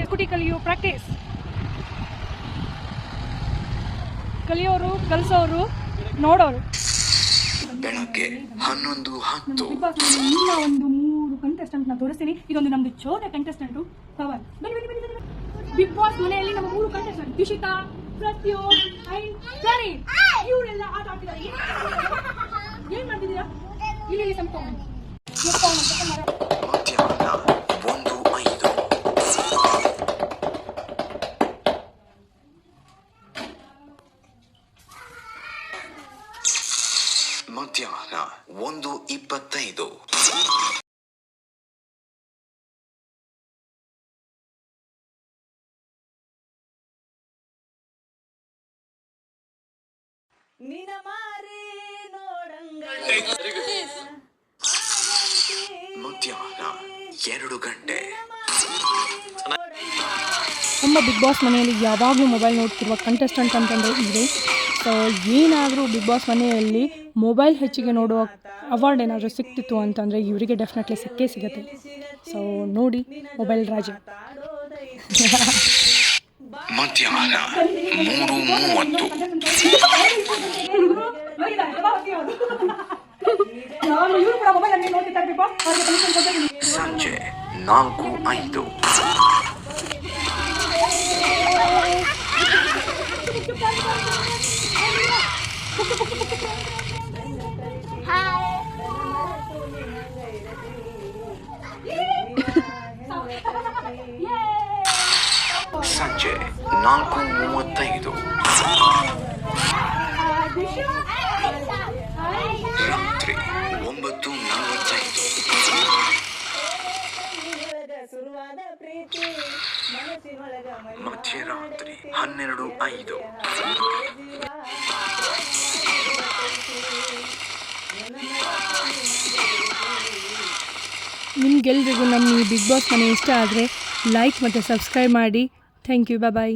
Scooty ಕಲಿಯೋ practice. ಕಲಿಯೋರು, ಕಲಿಸೋರು, ನೋಡೋರು. ಬೆಳಗ್ಗೆ 11:10. ಇನ್ನ ಒಂದು 3 ಕಂಟೆಸ್ಟೆಂಟ್ನ ತೋರಿಸ್ತೀನಿ. ಇದೊಂದು ನಮ್ದು ಚೋಟ ಕಂಟೆಸ್ಟೆಂಟು ಪವನ್. ಬಿಗ್ ಬಾಸ್ ಮನೆಯಲ್ಲಿ ನಮ್ಮ 3 ಕಂಟೆಸ್ಟೆಂಟ್ ದಿಶಿತಾ, ಪ್ರತ್ಯೋಕ್ ಅಂಡ್ ಪ್ರವೀಣ್. ಇವರೆಲ್ಲ ಆಟ ಆಡ್ತಿದ್ದಾರೆ. ಏನ್ ಮಾಡ್ತಿದ್ದೀರಾ? ಇಲ್ಲಿ ಸಂಪೂರ್ಣ ಮಧ್ಯಾಹ್ನ 1:25. ಮಧ್ಯಾಹ್ನ 2 ಗಂಟೆ. ನಮ್ಮ ಬಿಗ್ ಬಾಸ್ ಮನೆಯಲ್ಲಿ ಯಾವಾಗಲೂ ಮೊಬೈಲ್ ನೋಡ್ತಿರುವ ಕಂಟೆಸ್ಟೆಂಟ್ ಅಂತಂದರೆ ಇದೆ. ಸೊ ಏನಾದರೂ ಬಿಗ್ ಬಾಸ್ ಮನೆಯಲ್ಲಿ ಮೊಬೈಲ್ ಹೆಚ್ಚಿಗೆ ನೋಡೋ ಅವಾರ್ಡ್ ಏನಾದರೂ ಸಿಕ್ತಿತ್ತು ಅಂತಂದರೆ ಇವರಿಗೆ ಡೆಫಿನೆಟ್ಲಿ ಸಿಕ್ಕೇ ಸಿಗುತ್ತೆ. ಸೊ ನೋಡಿ, ಮೊಬೈಲ್ ರಾಜ. ಮಧ್ಯಾಹ್ನ 3:30. ಸಂಜೆ 4:05. ಸಂಜೆ 4:35. ರಾತ್ರಿ 9:45. ಮಧ್ಯರಾತ್ರಿ 12:05. ನಿಮ್ಗೆಲ್ರಿಗೂ ನಮ್ಮ ಈ ಬಿಗ್ ಬಾಸ್ ಮನೆ ಇಷ್ಟ ಆದರೆ ಲೈಕ್ ಮತ್ತು ಸಬ್ಸ್ಕ್ರೈಬ್ ಮಾಡಿ. Thank you. ಬಾಯ್.